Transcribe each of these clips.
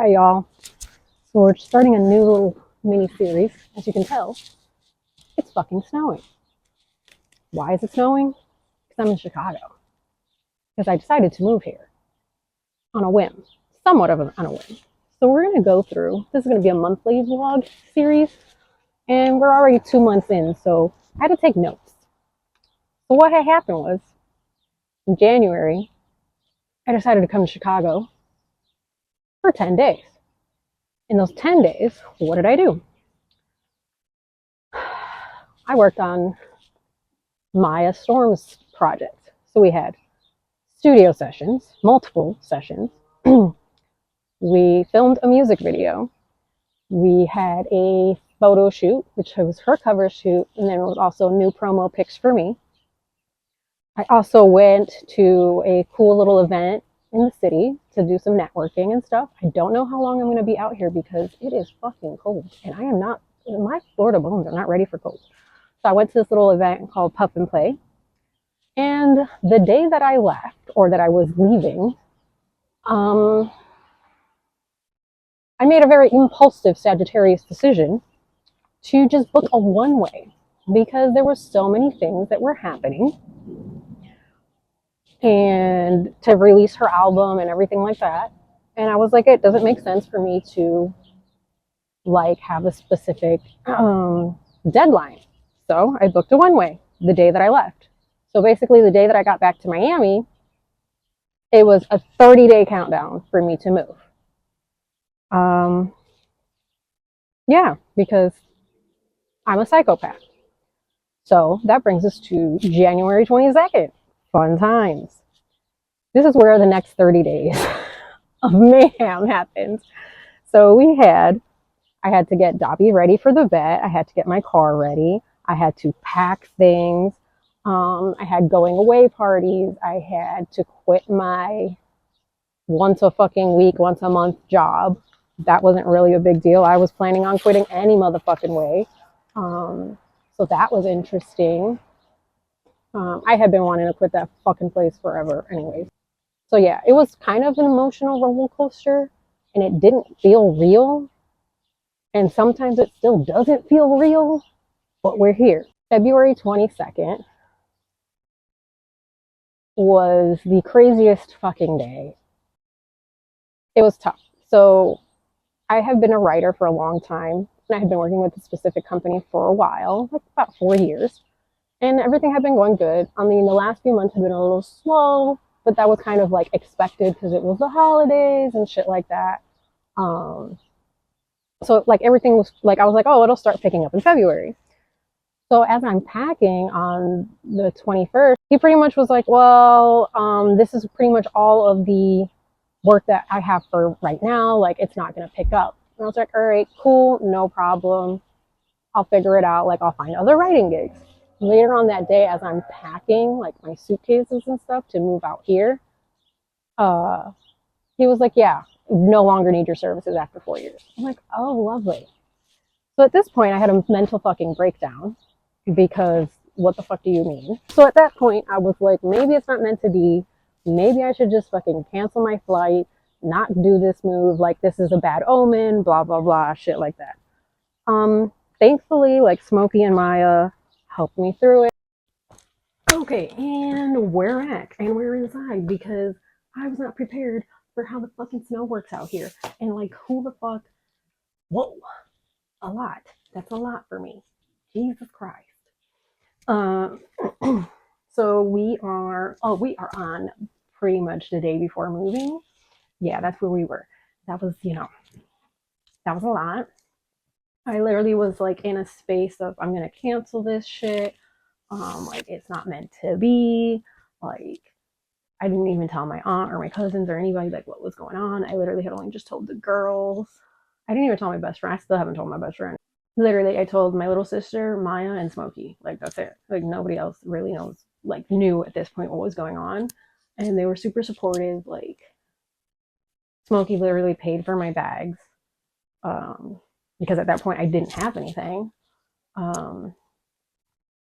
Hi y'all. So we're starting a new little mini series. As you can tell, it's fucking snowing. Why is it snowing? Because I'm in Chicago. Because I decided to move here on a whim, somewhat of on a whim. So we're gonna go through. This is gonna be a monthly vlog series, and we're already 2 months in, so I had to take notes. So what had happened was in January, I decided to come to Chicago for 10 days. In those 10 days, what did I do? I worked on Maya Storm's project. So we had studio sessions, multiple sessions. We filmed a music video. We had a photo shoot, which was her cover shoot, and then it was also new promo pics for me. I also went to a cool little event in the city to do some networking and stuff. I don't know how long I'm going to be out here because it is fucking cold, and I am not, my Florida bones are not ready for cold. So I went to this little event called Puff and Play. And the day that I left, or that I was leaving, I made a very impulsive Sagittarius decision to just book a one-way because there were so many things that were happening, and to release her album and everything like that. And I was like, it doesn't make sense for me to like have a specific deadline. So I booked a one-way the day that I left. So basically the day that I got back to Miami, it was a 30-day countdown for me to move. Yeah, because I'm a psychopath. So that brings us to January 22nd. Fun times. This is where the next 30 days of mayhem happens. So I had to get Dobby ready for the vet. I had to get my car ready. I had to pack things. I had going away parties. I had to quit my once a fucking week, once a month job. That wasn't really a big deal. I was planning on quitting any motherfucking way. So that was interesting. I had been wanting to quit that fucking place forever anyways. So yeah, it was kind of an emotional roller coaster, and it didn't feel real. And sometimes it still doesn't feel real, but we're here. February 22nd was the craziest fucking day. It was tough. So I have been a writer for a long time, and I had been working with a specific company for a while, like about 4 years, and everything had been going good. I mean, the last few months had been a little slow, but that was kind of like expected because it was the holidays and shit like that. So like everything was like, I was like, oh, it'll start picking up in February. So as I'm packing on the 21st, he pretty much was like, well, this is pretty much all of the work that I have for right now. Like, it's not going to pick up. And I was like, all right, cool, no problem. I'll figure it out. Like, I'll find other writing gigs. Later on that day, as I'm packing like my suitcases and stuff to move out here, he was like, yeah, no longer need your services after 4 years. I'm like, oh, lovely. So at this point, I had a mental fucking breakdown because what the fuck do you mean? So at that point, I was like, maybe it's not meant to be. Maybe I should just fucking cancel my flight, not do this move. Like, this is a bad omen, blah, blah, blah, shit like that. Thankfully, like, Smokey and Maya helped me through it. Okay, and we're back, and we're inside because I was not prepared for how the fucking snow works out here. And like, who the fuck? Whoa, a lot. That's a lot for me. Jesus Christ. So we are on pretty much the day before moving. Yeah, that's where we were. That was, that was a lot. I literally was like in a space of, I'm gonna cancel this shit. Like, it's not meant to be. Like, I didn't even tell my aunt or my cousins or anybody like what was going on. I literally had only just told the girls. I didn't even tell my best friend. I still haven't told my best friend. Literally, I told my little sister, Maya, and Smokey. Like, that's it. Like, nobody else really knew at this point what was going on. And they were super supportive. Like, Smokey literally paid for my bags. Because at that point I didn't have anything.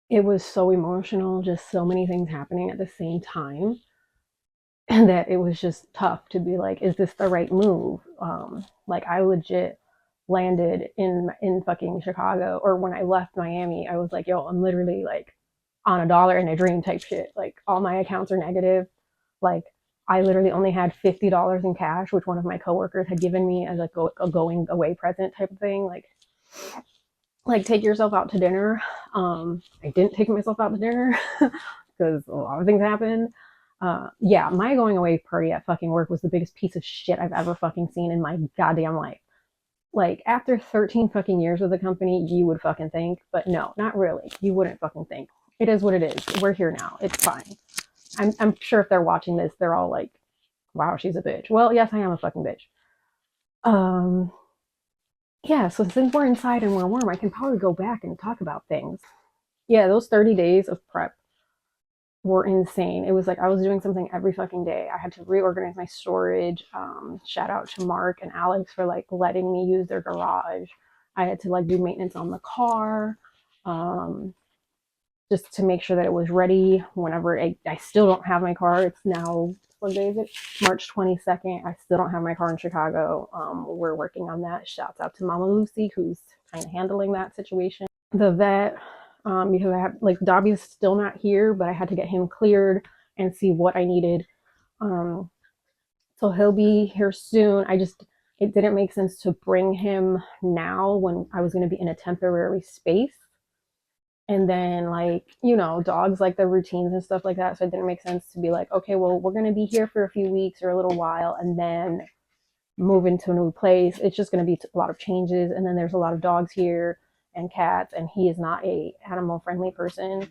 It was so emotional, just so many things happening at the same time. that it was just tough to be like, is this the right move? Like I legit landed in fucking Chicago, or when I left Miami, I was like, yo, I'm literally like on a dollar in a dream type shit. Like all my accounts are negative. Like I literally only had $50 in cash, which one of my coworkers had given me as like a going away present type of thing. Like take yourself out to dinner. I didn't take myself out to dinner because a lot of things happened. Yeah, my going away party at fucking work was the biggest piece of shit I've ever fucking seen in my goddamn life. Like after 13 fucking years with the company, you would fucking think, but no, not really. You wouldn't fucking think. It is what it is. We're here now. It's fine. I'm sure if they're watching this, they're all like, wow, she's a bitch. Well, yes, I am a fucking bitch. Um, yeah, so since we're inside and we're warm, I can probably go back and talk about things. Yeah, those 30 days of prep were insane. It was like I was doing something every fucking day. I had to reorganize my storage. Shout out to Mark and Alex for like letting me use their garage. I had to like do maintenance on the car, just to make sure that it was ready whenever I still don't have my car. It's now, what day is it? March 22nd. I still don't have my car in Chicago. We're working on that. Shouts out to Mama Lucy, who's kind of handling that situation. The vet, because I have like Dobby is still not here, but I had to get him cleared and see what I needed. So he'll be here soon. It didn't make sense to bring him now when I was going to be in a temporary space. And then like, dogs like their routines and stuff like that. So it didn't make sense to be like, okay, well, we're going to be here for a few weeks or a little while and then move into a new place. It's just going to be a lot of changes. And then there's a lot of dogs here and cats, and he is not a animal friendly person.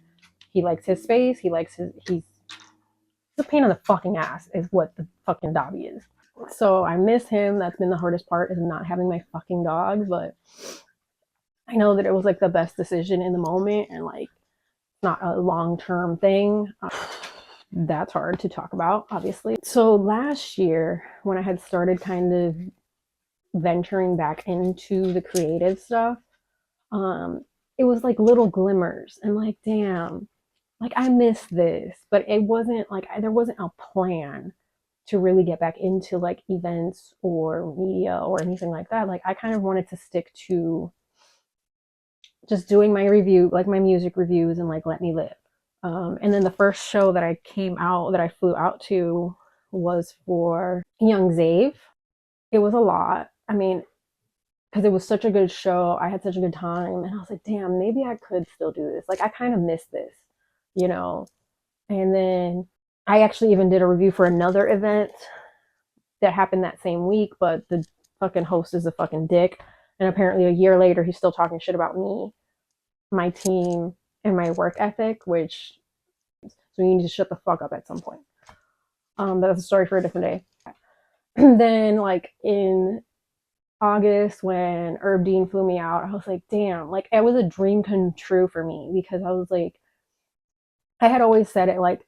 He likes his space. He's a pain in the fucking ass is what the fucking Dobby is. So I miss him. That's been the hardest part, is not having my fucking dog. But I know that it was like the best decision in the moment, and like not a long-term thing. That's hard to talk about, obviously. So last year, when I had started kind of venturing back into the creative stuff, it was like little glimmers and like, damn, like I miss this, but it wasn't like there wasn't a plan to really get back into like events or media or anything like that. Like I kind of wanted to stick to just doing my review, like my music reviews, and like let me live. And then the first show that I flew out to was for Young Zave. It was a lot. I mean, because it was such a good show. I had such a good time. And I was like, damn, maybe I could still do this. Like, I kind of miss this, you know? And then I actually even did a review for another event that happened that same week, but the fucking host is a fucking dick. And apparently a year later, he's still talking shit about me, my team, and my work ethic, which, so you need to shut the fuck up at some point. But that's a story for a different day. Then, like, in August, when Herb Dean flew me out, I was like, damn, like, it was a dream come true for me, because I was like, I had always said it, like,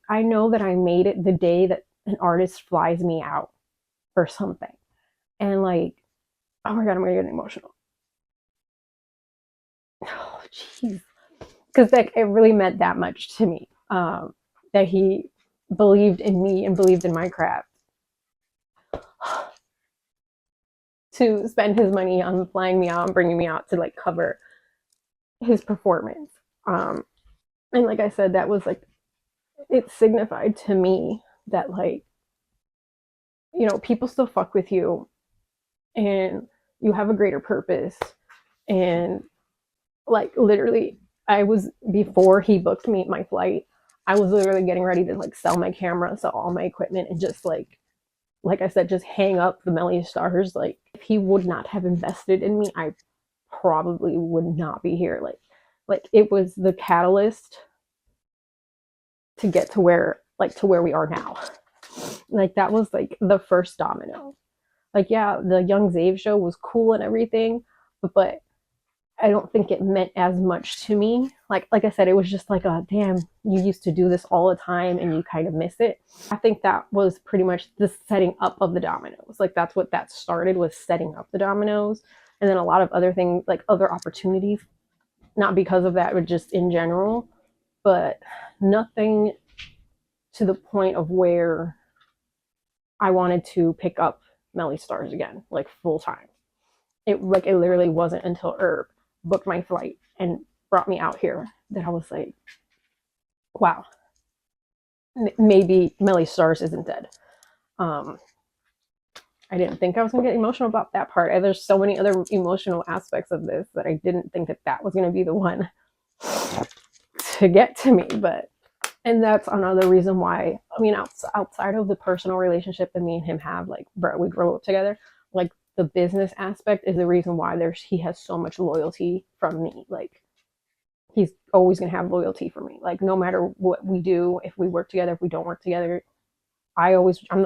I know that I made it the day that an artist flies me out for something. And like, oh my God, I'm gonna get emotional. Oh, jeez. Because like, it really meant that much to me, that he believed in me and believed in my craft to spend his money on flying me out and bringing me out to like cover his performance. And like I said, that was like, it signified to me that like, people still fuck with you and you have a greater purpose. And like literally, I was, before he booked me my flight, I was literally getting ready to like sell my camera, sell all my equipment, and just like I said, just hang up the Melly Starz. Like if he would not have invested in me, I probably would not be here. Like it was the catalyst to get to where we are now. Like that was like the first domino. Like yeah, the Young Zave show was cool and everything, but I don't think it meant as much to me. Like I said, it was just like, oh damn, you used to do this all the time and you kind of miss it. I think that was pretty much the setting up of the dominoes. Like that's what that started, was setting up the dominoes. And then a lot of other things, like other opportunities, not because of that, but just in general, but nothing to the point of where I wanted to pick up Melly Starz again, like full time. It literally wasn't until Herb booked my flight and brought me out here that I was like, wow, maybe Melly Starz isn't dead. Um, I didn't think I was gonna get emotional about that part. And there's so many other emotional aspects of this that I didn't think that that was gonna be the one to get to me. But and that's another reason why, I mean, outside of the personal relationship that me and him have, like, bro, we grow up together, like, the business aspect is the reason why he has so much loyalty from me. Like, he's always gonna have loyalty for me. Like, no matter what we do, if we work together, if we don't work together, I'm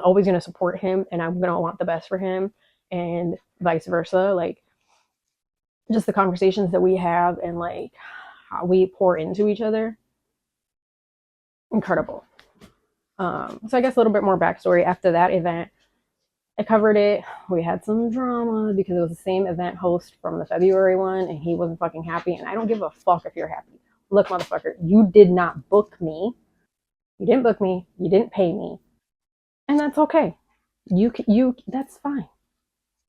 always gonna support him, and I'm gonna want the best for him, and vice versa. Like, just the conversations that we have and like how we pour into each other, incredible. So I guess a little bit more backstory after that event. I covered it. We had some drama because it was the same event host from the February one, and he wasn't fucking happy. And I don't give a fuck if you're happy. Look, motherfucker, you did not book me. You didn't book me. You didn't pay me, and that's okay. That's fine.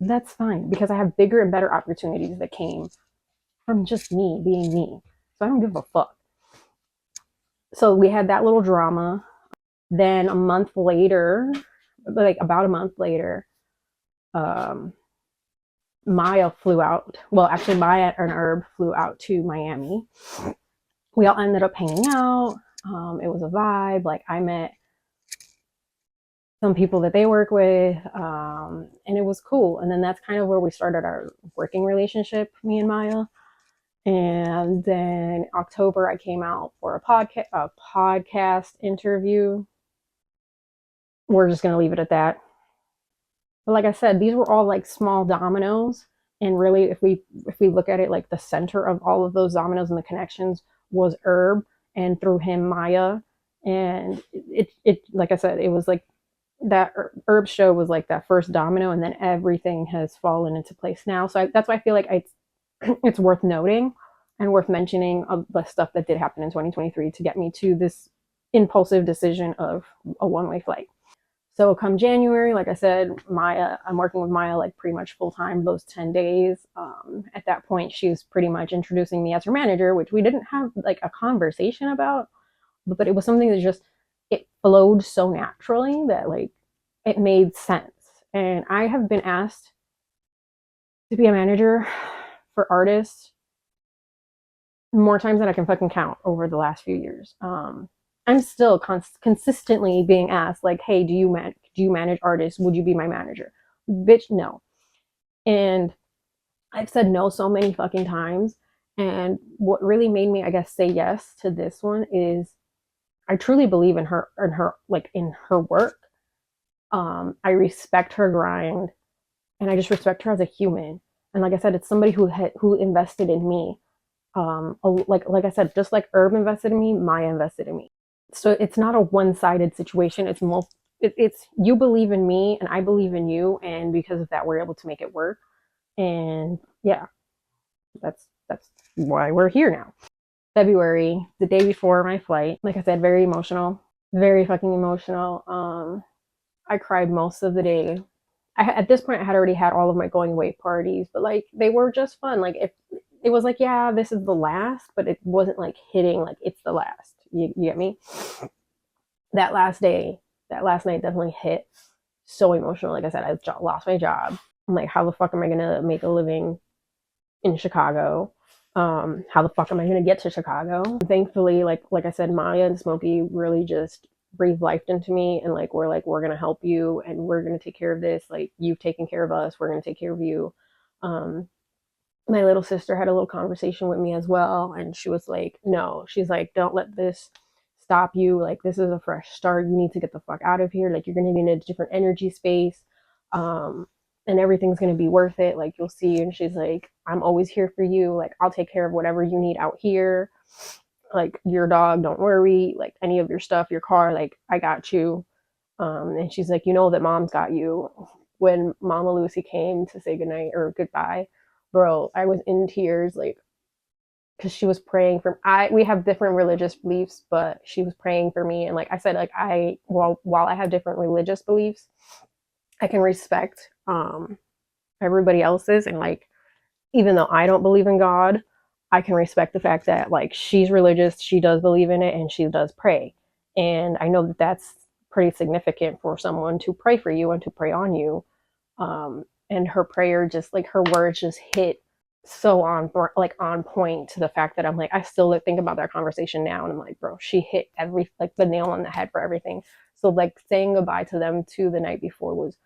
That's fine because I have bigger and better opportunities that came from just me being me. So I don't give a fuck. So we had that little drama. Then a month later, like about a month later, Maya flew out. Well, actually, Maya and Herb flew out to Miami. We all ended up hanging out. It was a vibe. Like, I met some people that they work with, and it was cool. And then that's kind of where we started our working relationship, me and Maya. And then October, I came out for a podcast interview. We're just gonna leave it at that. But like I said, these were all like small dominoes, and really, if we look at it, like the center of all of those dominoes and the connections was Herb, and through him Maya, and it like I said, it was like that Herb show was like that first domino, and then everything has fallen into place now. So that's why I feel like it's worth noting and worth mentioning of the stuff that did happen in 2023 to get me to this impulsive decision of a one-way flight. So come January, like I said, I'm working with Maya like pretty much full time those 10 days. At that point, she was pretty much introducing me as her manager, which we didn't have like a conversation about, but it was something that just, it flowed so naturally that like it made sense. And I have been asked to be a manager for artists more times than I can fucking count over the last few years. I'm still consistently being asked, like, hey, do you manage artists? Would you be my manager? Bitch, no. And I've said no so many fucking times. And what really made me, I guess, say yes to this one is I truly believe in her work. I respect her grind, and I just respect her as a human. And like I said, it's somebody who invested in me. Like I said, just like Herb invested in me, Maya invested in me. So it's not a one-sided situation. It's you believe in me and I believe in you, and because of that we're able to make it work. And yeah, that's why we're here now. February, the day before my flight, like I said, very emotional, very fucking emotional. I cried most of the day. At this point I had already had all of my going away parties, but like they were just fun. Like if it was like, yeah, this is the last, but it wasn't like hitting like it's the last. You get me? That last night definitely hit so emotional. Like I said, I lost my job. I'm like, how the fuck am I gonna make a living in Chicago? How the fuck am I gonna get to Chicago? Thankfully, like I said, Maya and Smokey really just breathed life into me, and we're gonna help you, and we're gonna take care of this. Like, you've taken care of us, we're gonna take care of you. My little sister had a little conversation with me as well, and she was like, no, she's like, don't let this stop you. Like, this is a fresh start. You need to get the fuck out of here. Like, you're gonna be in a different energy space, and everything's gonna be worth it. Like, you'll see. And she's like, I'm always here for you. Like, I'll take care of whatever you need out here. Like, your dog, don't worry. Like, any of your stuff, your car, like, I got you. And she's like, you know that mom's got you. When Mama Lucy came to say goodnight or goodbye, bro, I was in tears, like, because she was praying for we have different religious beliefs, but she was praying for me. And like I said, like while I have different religious beliefs, I can respect everybody else's, and like, even though I don't believe in God, I can respect the fact that like she's religious, she does believe in it, and she does pray. And I know that that's pretty significant for someone to pray for you and to pray on you. And her prayer, just like her words just hit so on, like on point, to the fact that I'm like, I still like, think about that conversation now, and I'm like, bro, she hit every, like the nail on the head for everything. So like saying goodbye to them too the night before was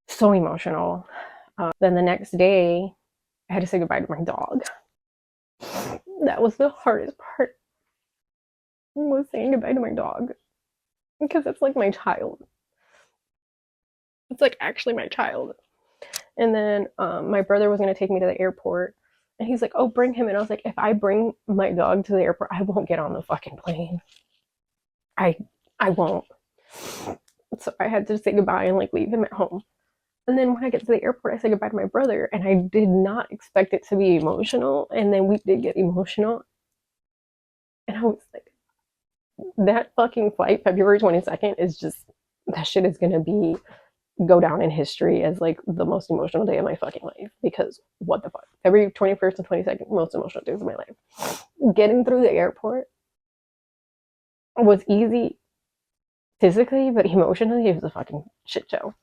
so emotional. Then the next day I had to say goodbye to my dog. That was the hardest part, was saying goodbye to my dog, because it's like my child. It's like actually my child. And then my brother was going to take me to the airport, and he's like, oh, bring him. And I was like, if I bring my dog to the airport, I won't get on the fucking plane. I won't. So I had to say goodbye and like leave him at home. And then when I get to the airport, I say goodbye to my brother, and I did not expect it to be emotional. And then we did get emotional. And I was like, that fucking flight, February 22nd, is just, that shit is gonna be, go down in history as like the most emotional day of my fucking life. Because what the fuck? February 21st and 22nd, most emotional days of my life. Getting through the airport was easy physically, but emotionally, it was a fucking shit show.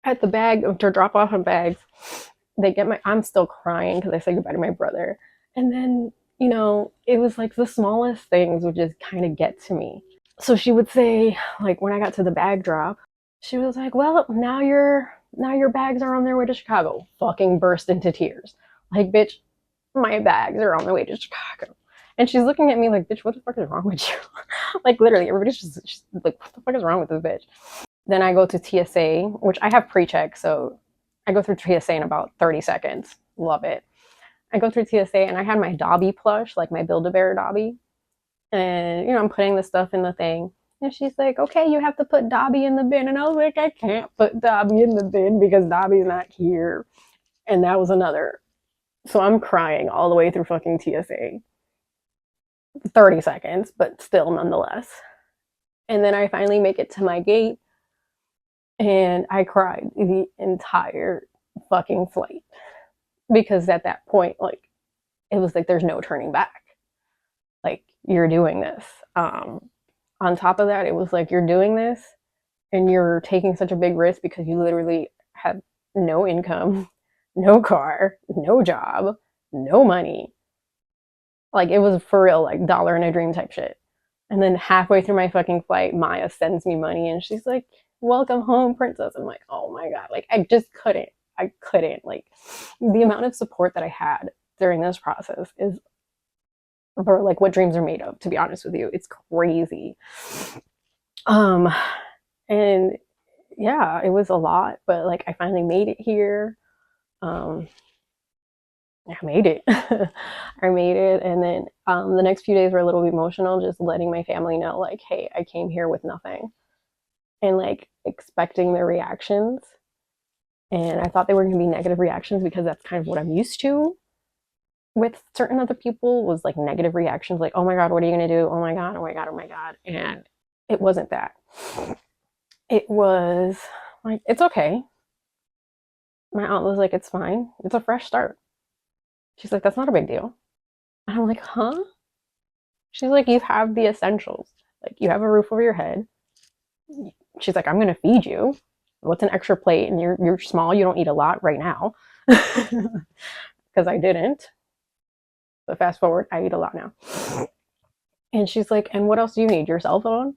At the bag, to drop off on bags, they get my, I'm still crying because I say goodbye to my brother. And then, you know, it was like the smallest things would just kind of get to me. So she would say, like, when I got to the bag drop, she was like, well, now your bags are on their way to Chicago. Fucking burst into tears. Like, bitch, my bags are on their way to Chicago. And she's looking at me like, bitch, what the fuck is wrong with you? Like, literally, everybody's just like, what the fuck is wrong with this bitch? Then I go to TSA, which I have pre-check, so I go through TSA in about 30 seconds. Love it. I go through TSA, and I had my Dobby plush, like my Build-A-Bear Dobby. And, you know, I'm putting the stuff in the thing. And she's like, okay, you have to put Dobby in the bin. And I was like, I can't put Dobby in the bin because Dobby's not here. And that was another. So I'm crying all the way through fucking TSA. 30 seconds, but still nonetheless. And then I finally make it to my gate, and I cried the entire fucking flight. Because at that point, like, it was like, there's no turning back. Like, you're doing this. On top of that, it was like, you're doing this and you're taking such a big risk because you literally have no income, no car, no job, no money. Like, it was for real, like dollar in a dream type shit. And then halfway through my fucking flight, Maya sends me money, and she's like, welcome home, princess. I'm like, oh my God. Like, I just couldn't. I couldn't. Like, the amount of support that I had during this process is, or like, what dreams are made of, to be honest with you. It's crazy. And yeah, it was a lot, but like, I finally made it here. I made it. I made it. And then the next few days were a little bit emotional, just letting my family know, like, hey, I came here with nothing, and like expecting their reactions. And I thought they were going to be negative reactions because that's kind of what I'm used to with certain other people, was like negative reactions, like, oh my God, what are you going to do? Oh my God, oh my God, oh my God. And it wasn't that. It was like, it's okay. My aunt was like, it's fine. It's a fresh start. She's like, that's not a big deal. And I'm like, huh? She's like, you have the essentials. Like, you have a roof over your head. She's like, I'm gonna feed you. What's an extra plate? And you're small. You don't eat a lot right now, because I didn't. But fast forward, I eat a lot now. And she's like, and what else do you need? Your cell phone?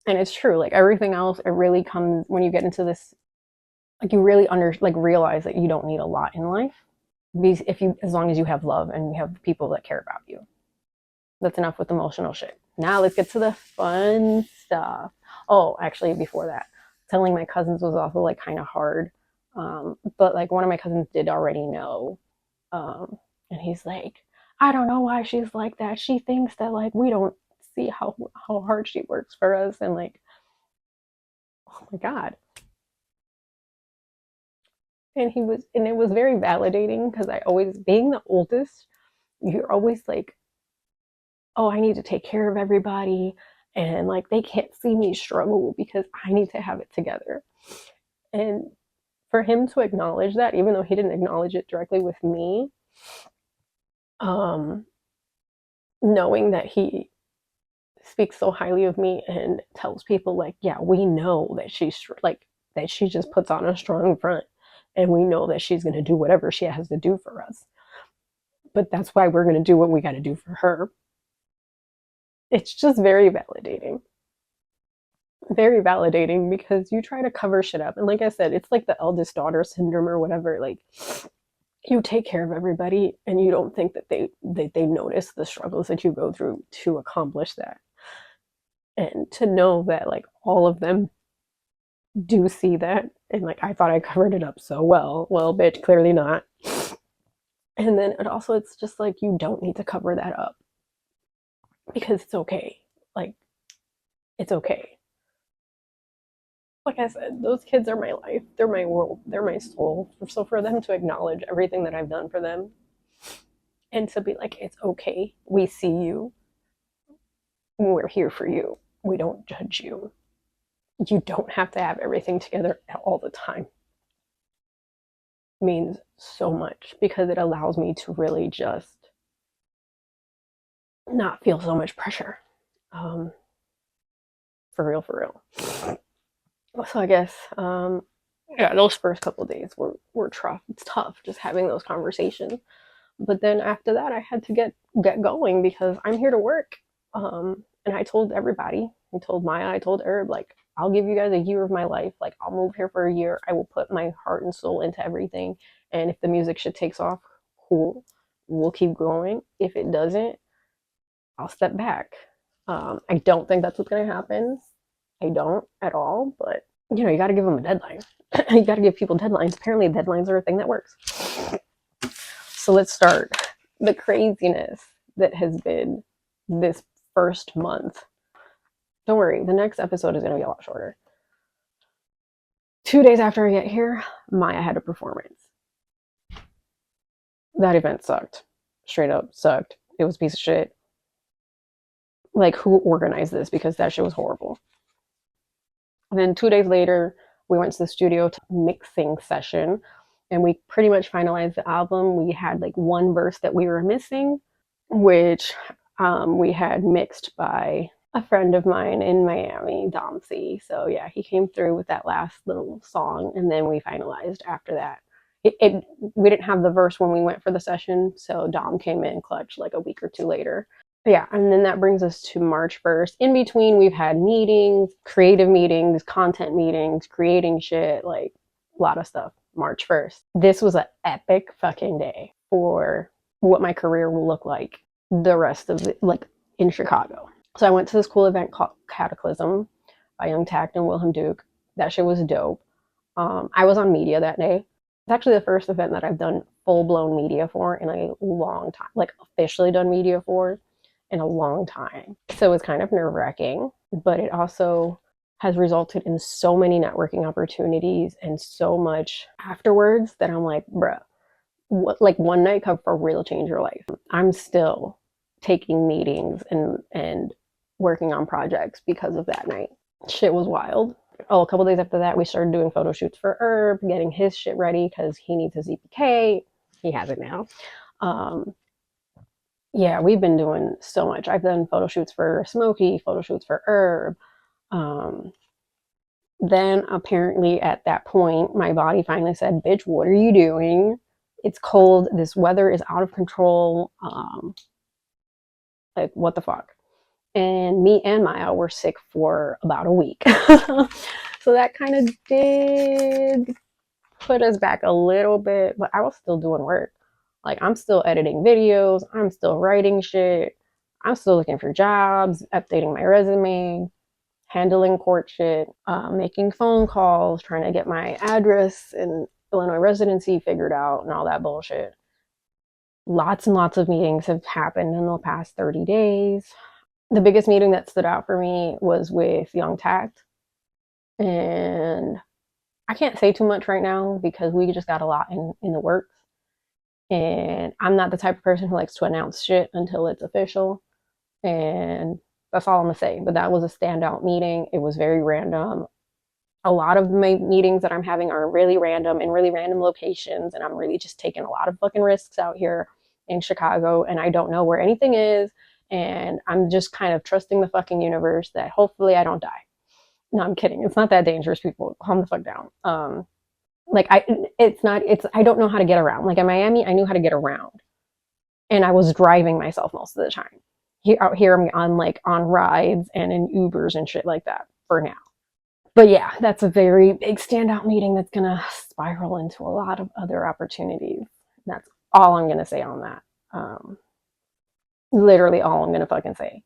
And it's true. Like, everything else, it really comes when you get into this. Like, you really realize that you don't need a lot in life. If you, as long as you have love and you have people that care about you. That's enough with emotional shit. Now let's get to the fun stuff. Oh, actually, before that, telling my cousins was also like kind of hard. But like, one of my cousins did already know. And he's like, I don't know why she's like that. She thinks that like we don't see how hard she works for us. And like, oh my God. And it was very validating, because I always, being the oldest, you're always like, oh, I need to take care of everybody, and like, they can't see me struggle because I need to have it together. And for him to acknowledge that, even though he didn't acknowledge it directly with me, um, knowing that he speaks so highly of me and tells people like, yeah, we know that she's like that she just puts on a strong front, and we know that she's going to do whatever she has to do for us. But that's why we're going to do what we got to do for her. It's just very validating because you try to cover shit up. And like I said, it's like the eldest daughter syndrome or whatever. Like, you take care of everybody and you don't think that they notice the struggles that you go through to accomplish that. And to know that like all of them do see that, and like I thought I covered it up so well. Well, bitch, clearly not. And then it's just like you don't need to cover that up because it's okay. Like, it's okay. Like I said, those kids are my life. They're my world. They're my soul. So for them to acknowledge everything that I've done for them and to be like, it's okay. We see you. We're here for you. We don't judge you. You don't have to have everything together all the time. Means so much because it allows me to really just not feel so much pressure. For real, for real. So I guess, yeah, those first couple of days were tough. It's tough just having those conversations. But then after that, I had to get going because I'm here to work. And I told everybody, I told Maya, I told Herb, like, I'll give you guys a year of my life. Like, I'll move here for a year. I will put my heart and soul into everything. And if the music shit takes off, cool. We'll keep going. If it doesn't, I'll step back. I don't think that's what's going to happen. I don't at all. But, you know, you got to give them a deadline. You got to give people deadlines. Apparently, deadlines are a thing that works. So let's start. The craziness that has been this first month. Don't worry, the next episode is going to be a lot shorter. 2 days after I get here, Maya had a performance. That event sucked. Straight up sucked. It was a piece of shit. Like, who organized this? Because that shit was horrible. And then 2 days later, we went to the studio to mixing session, and we pretty much finalized the album. We had like one verse that we were missing, which we had mixed by a friend of mine in Miami, Dom C. So yeah, he came through with that last little song, and then we finalized after that. We didn't have the verse when we went for the session, so Dom came in clutch like a week or two later. Yeah, and then that brings us to March 1st. In between, we've had meetings, creative meetings, content meetings, creating shit, like a lot of stuff. March 1st. This was an epic fucking day for what my career will look like the rest of it, like in Chicago. So I went to this cool event called Cataclysm by Young Tact and Wilhelm Duke. That shit was dope. I was on media that day. It's actually the first event that I've done full-blown media for in a long time, like officially done media for in a long time. So it was kind of nerve-wracking, but it also has resulted in so many networking opportunities and so much afterwards that I'm like, bruh, what, like one night could for real change your life. I'm still taking meetings and working on projects because of that night. Shit was wild. Oh, a couple days after that, we started doing photo shoots for Herb, getting his shit ready because he needs his EPK. He has it now. Yeah, we've been doing so much. I've done photo shoots for Smokey, photo shoots for Herb. Then apparently at that point, my body finally said, bitch, what are you doing? It's cold. This weather is out of control. Like, what the fuck? And me and Maya were sick for about a week. So that kind of did put us back a little bit, but I was still doing work. Like, I'm still editing videos. I'm still writing shit. I'm still looking for jobs, updating my resume, handling court shit, making phone calls, trying to get my address and Illinois residency figured out and all that bullshit. Lots and lots of meetings have happened in the past 30 days. The biggest meeting that stood out for me was with Young Tact. And I can't say too much right now because we just got a lot in the works. And I'm not the type of person who likes to announce shit until it's official. And that's all I'm gonna say. But that was a standout meeting. It was very random. A lot of my meetings that I'm having are really random in really random locations, and I'm really just taking a lot of fucking risks out here in Chicago, and I don't know where anything is, and I'm just kind of trusting the fucking universe that hopefully I don't die. No, I'm kidding. It's not that dangerous, people. Calm the fuck down. Like I don't know how to get around. Like in Miami, I knew how to get around, and I was driving myself most of the time. Out here, I'm on rides and in Ubers and shit like that for now. But yeah, that's a very big standout meeting that's gonna spiral into a lot of other opportunities. That's all I'm gonna say on that. Literally all I'm gonna fucking say.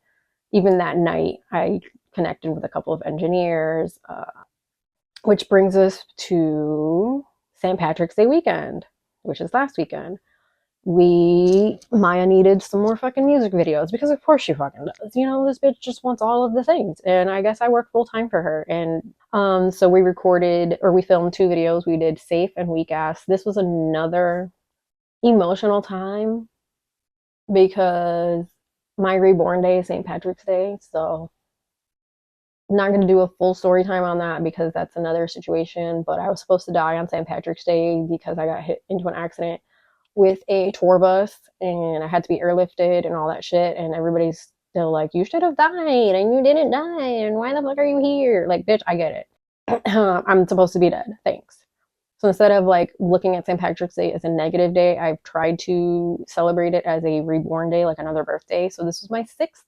Even that night, I connected with a couple of engineers, which brings us to St. Patrick's Day weekend, which is last weekend. Maya needed some more fucking music videos because of course she fucking does. You know, this bitch just wants all of the things. And I guess I work full time for her. And so we filmed 2 videos. We did Safe and Weak Ass. This was another emotional time because my reborn day is St. Patrick's Day. So I'm not going to do a full story time on that because that's another situation. But I was supposed to die on St. Patrick's Day because I got hit into an accident with a tour bus and I had to be airlifted and all that shit. And everybody's still like, you should have died and you didn't die. And why the fuck are you here? Like, bitch, I get it. I'm supposed to be dead. Thanks. So instead of like looking at St. Patrick's Day as a negative day, I've tried to celebrate it as a reborn day, like another birthday. So this was my 6th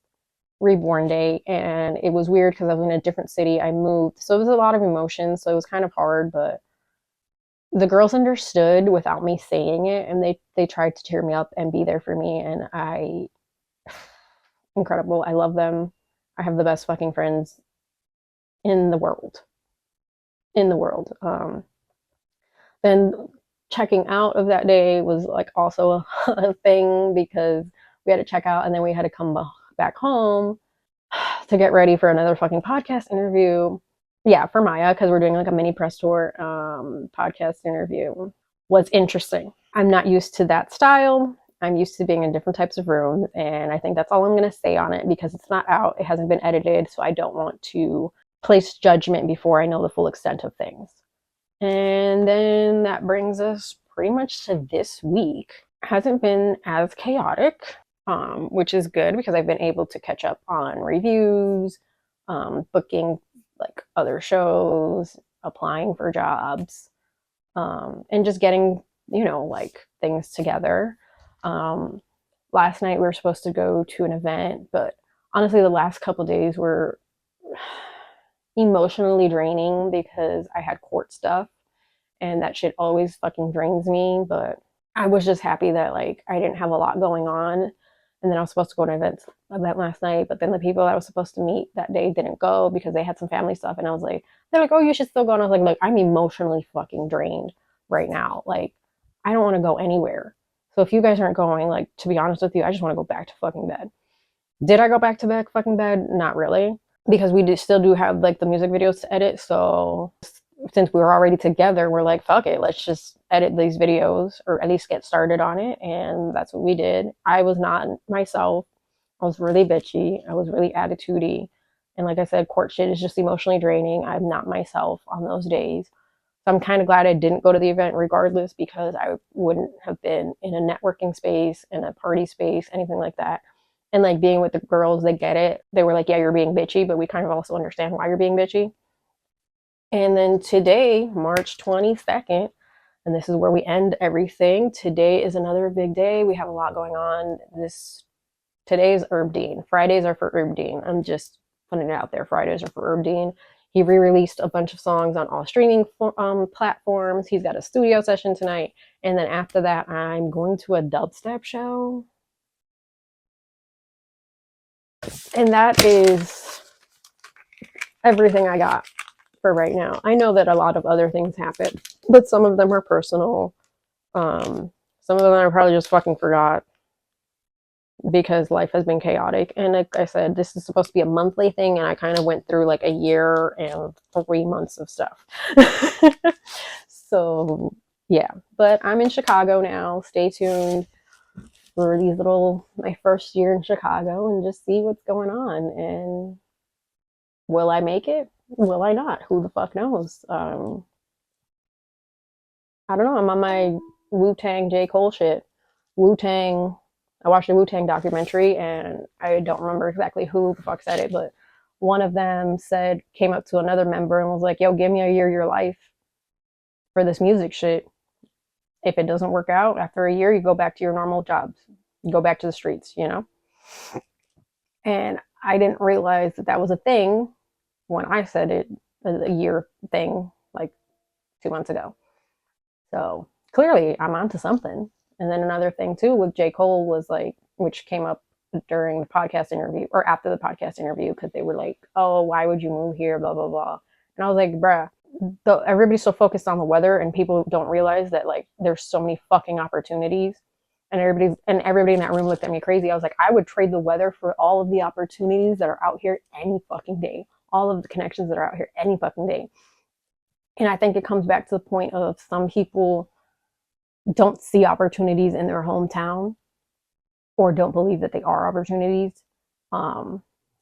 reborn day. And it was weird because I was in a different city. I moved. So it was a lot of emotions. So it was kind of hard, but the girls understood without me saying it, and they tried to cheer me up and be there for me, and incredible. I love them. I have the best fucking friends in the world. In the world. Then checking out of that day was like also a thing because we had to check out and then we had to come back home to get ready for another fucking podcast interview. Yeah, for Maya, because we're doing like a mini press tour podcast interview. Was interesting. I'm not used to that style. I'm used to being in different types of rooms, and I think that's all I'm going to say on it because it's not out. It hasn't been edited, so I don't want to place judgment before I know the full extent of things. And then that brings us pretty much to this week. It hasn't been as chaotic, which is good because I've been able to catch up on reviews, booking like other shows, applying for jobs, and just getting, like things together. Last night we were supposed to go to an event, but honestly, the last couple days were emotionally draining because I had court stuff and that shit always fucking drains me. But I was just happy that like I didn't have a lot going on. And then I was supposed to go to an event last night, but then the people I was supposed to meet that day didn't go because they had some family stuff. And I was like, they're like, oh, you should still go. And I was like, look, I'm emotionally fucking drained right now. Like, I don't want to go anywhere. So if you guys aren't going, like, to be honest with you, I just want to go back to fucking bed. Did I go back to fucking bed? Not really, because we still do have like the music videos to edit. So since we were already together, we're like, fuck it, let's just edit these videos or at least get started on it. And that's what we did. I was not myself. I was really bitchy. I was really attitudey. And like I said, court shit is just emotionally draining. I'm not myself on those days. So I'm kind of glad I didn't go to the event regardless because I wouldn't have been in a networking space, in a party space, anything like that. And like being with the girls, they get it. They were like, yeah, you're being bitchy, but we kind of also understand why you're being bitchy. And then today, March 22nd, and this is where we end everything. Today is another big day. We have a lot going on. Today's Herb Dean. Fridays are for Herb Dean. I'm just putting it out there. Fridays are for Herb Dean. He re-released a bunch of songs on all streaming platforms. He's got a studio session tonight. And then after that, I'm going to a dubstep show. And that is everything I got for right now. I know that a lot of other things happen, but some of them are personal. Some of them I probably just fucking forgot because life has been chaotic. And like I said, this is supposed to be a monthly thing, and I kind of went through like a year and 3 months of stuff. So yeah, but I'm in Chicago now. Stay tuned for my first year in Chicago and just see what's going on. And will I make it? Will I not? Who the fuck knows? I don't know. I'm on my Wu Tang J. Cole shit. Wu Tang. I watched a Wu Tang documentary, and I don't remember exactly who the fuck said it, but one of them came up to another member and was like, "Yo, give me a year of your life for this music shit. If it doesn't work out after a year, you go back to your normal jobs. You go back to the streets, you know?" And I didn't realize that that was a thing when I said it, a year thing, like 2 months ago. So clearly I'm onto something. And then another thing too with J. Cole was like, which came up during the podcast interview or after the podcast interview, because they were like, "Oh, why would you move here? Blah, blah, blah." And I was like, bruh, everybody's so focused on the weather and people don't realize that like there's so many fucking opportunities. And everybody in that room looked at me crazy. I was like, I would trade the weather for all of the opportunities that are out here any fucking day. All of the connections that are out here any fucking day. And I think it comes back to the point of some people don't see opportunities in their hometown or don't believe that they are opportunities. And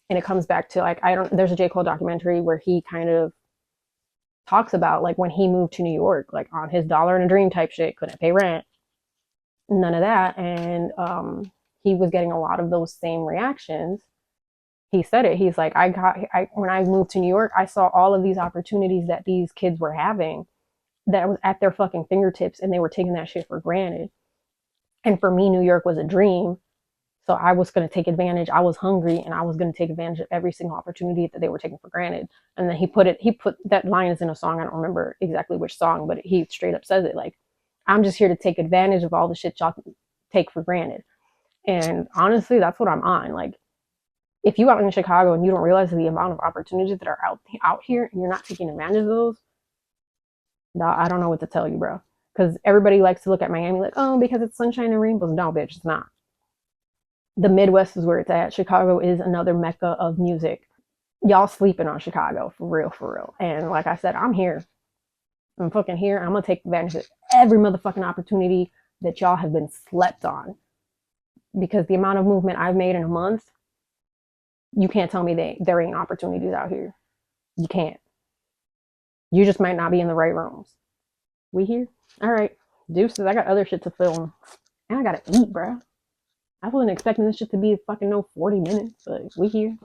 it comes back to like, there's a J. Cole documentary where he kind of talks about like when he moved to New York, like on his dollar and a dream type shit, couldn't pay rent, none of that. And he was getting a lot of those same reactions. He said it. He's like, when I moved to New York, I saw all of these opportunities that these kids were having that was at their fucking fingertips, and they were taking that shit for granted. And for me, New York was a dream. So I was going to take advantage. I was hungry and I was going to take advantage of every single opportunity that they were taking for granted. And then he put that line is in a song. I don't remember exactly which song, but he straight up says it like, "I'm just here to take advantage of all the shit y'all take for granted." And honestly, that's what I'm on. Like, if you out in Chicago and you don't realize the amount of opportunities that are out here and you're not taking advantage of those, I don't know what to tell you, bro. Because everybody likes to look at Miami like, oh, because it's sunshine and rainbows. No, bitch, it's not. The Midwest is where it's at. Chicago is another mecca of music. Y'all sleeping on Chicago, for real, for real. And like I said, I'm here. I'm fucking here. I'm going to take advantage of every motherfucking opportunity that y'all have been slept on. Because the amount of movement I've made in a month, you can't tell me there ain't opportunities out here. You can't. You just might not be in the right rooms. We here? All right. Deuces, I got other shit to film. And I gotta eat, bro. I wasn't expecting this shit to be fucking 40 minutes, but we here.